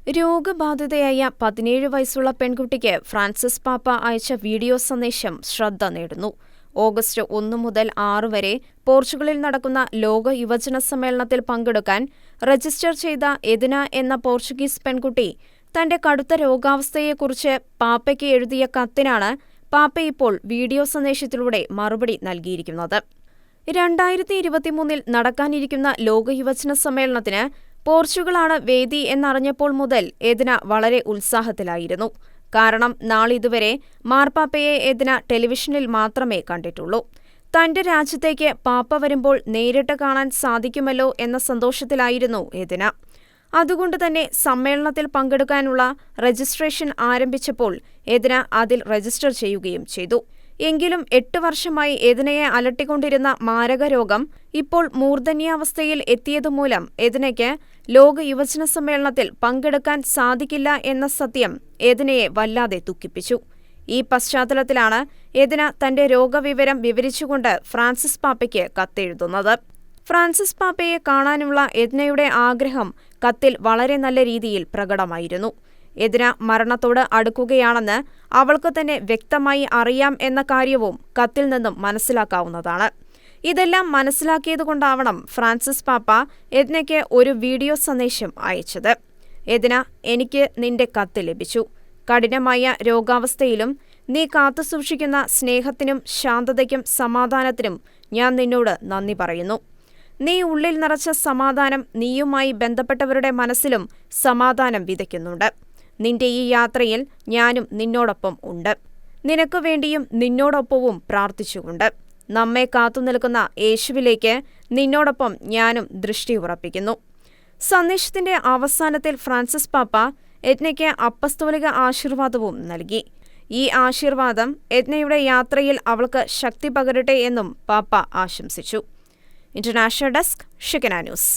രോഗബാധിതയായ 17 വയസ്സുള്ള പെൺകുട്ടിക്ക് ഫ്രാൻസിസ് പാപ്പ അയച്ച വീഡിയോ സന്ദേശം ശ്രദ്ധ നേടുന്നു. ഓഗസ്റ്റ് 1 മുതൽ 6 വരെ പോർച്ചുഗലിൽ നടക്കുന്ന ലോക യുവജന സമ്മേളനത്തിൽ പങ്കെടുക്കാൻ രജിസ്റ്റർ ചെയ്ത എദിന എന്ന പോർച്ചുഗീസ് പെൺകുട്ടി തന്റെ കടുത്ത രോഗാവസ്ഥയെക്കുറിച്ച് പാപ്പയ്ക്ക് എഴുതിയ കത്തിനാണ് പാപ്പ ഇപ്പോൾ വീഡിയോ സന്ദേശത്തിലൂടെ മറുപടി നൽകിയിരിക്കുന്നത്. 2023 നടക്കാനിരിക്കുന്ന ലോക യുവജന സമ്മേളനത്തിന് പോർച്ചുഗലാണ് വേദി എന്നറിഞ്ഞപ്പോൾ മുതൽ എദിന വളരെ ഉത്സാഹത്തിലായിരുന്നു. കാരണം നാളിതുവരെ മാർപ്പാപ്പയെ എദിന ടെലിവിഷനിൽ മാത്രമേ കണ്ടിട്ടുള്ളൂ. തന്റെ രാജ്യത്തേക്ക് പാപ്പ വരുമ്പോൾ നേരിട്ട് കാണാൻ സാധിക്കുമല്ലോ എന്ന സന്തോഷത്തിലായിരുന്നു എദിന. അതുകൊണ്ടുതന്നെ സമ്മേളനത്തിൽ പങ്കെടുക്കാനുള്ള രജിസ്ട്രേഷൻ ആരംഭിച്ചപ്പോൾ എദിന അതിൽ രജിസ്റ്റർ ചെയ്യുകയും ചെയ്തു. എങ്കിലും 8 വർഷമായി എദിനയെ അലട്ടിക്കൊണ്ടിരുന്ന മാരകരോഗം ഇപ്പോൾ മൂർധന്യാവസ്ഥയിൽ എത്തിയതുമൂലം എദിനയ്ക്ക് ലോക യുവജന സമ്മേളനത്തിൽ പങ്കെടുക്കാൻ സാധിക്കില്ല എന്ന സത്യം എദിനയെ വല്ലാതെ ദുഃഖിപ്പിച്ചു. ഈ പശ്ചാത്തലത്തിലാണ് എദിന തന്റെ രോഗവിവരം വിവരിച്ചുകൊണ്ട് ഫ്രാൻസിസ് പാപ്പയ്ക്ക് കത്തെഴുതുന്നത്. ഫ്രാൻസിസ് പാപ്പയെ കാണാനുള്ള എദിനയുടെ ആഗ്രഹം കത്തിൽ വളരെ നല്ല രീതിയിൽ പ്രകടമായിരുന്നു. എദിന മരണത്തോട് അടുക്കുകയാണെന്ന് അവൾക്ക് തന്നെ വ്യക്തമായി അറിയാം എന്ന കാര്യവും കത്തിൽ നിന്നും മനസ്സിലാക്കാവുന്നതാണ്. ഇതെല്ലാം മനസ്സിലാക്കിയതുകൊണ്ടാവണം ഫ്രാൻസിസ് പാപ്പ എദിനയ്ക്ക് ഒരു വീഡിയോ സന്ദേശം അയച്ചത്. എദിന, എനിക്ക് നിന്റെ കത്ത് ലഭിച്ചു. കഠിനമായ രോഗാവസ്ഥയിലും നീ കാത്തുസൂക്ഷിക്കുന്ന സ്നേഹത്തിനും ശാന്തതയ്ക്കും സമാധാനത്തിനും ഞാൻ നിന്നോട് നന്ദി പറയുന്നു. നീ ഉള്ളിൽ നിറച്ച സമാധാനം നീയുമായി ബന്ധപ്പെട്ടവരുടെ മനസ്സിലും സമാധാനം വിതയ്ക്കുന്നുണ്ട്. നിന്റെ ഈ യാത്രയിൽ ഞാനും നിന്നോടൊപ്പം ഉണ്ട്. നിനക്കു വേണ്ടിയും നിന്നോടൊപ്പവും പ്രാർത്ഥിച്ചുകൊണ്ട് നമ്മെ കാത്തുനിൽക്കുന്ന യേശുവിലേക്ക് നിന്നോടൊപ്പം ഞാനും ദൃഷ്ടി ഉറപ്പിക്കുന്നു. സന്ദേശത്തിന്റെ അവസാനത്തിൽ ഫ്രാൻസിസ് പാപ്പ എദ്നയ്ക്ക് അപ്പസ്തോലിക ആശീർവാദവും നൽകി. ഈ ആശീർവാദം എദ്നയുടെ യാത്രയിൽ അവൾക്ക് ശക്തി പകരട്ടെ എന്നും പാപ്പ ആശംസിച്ചു. International desk, ഷെക്കന news.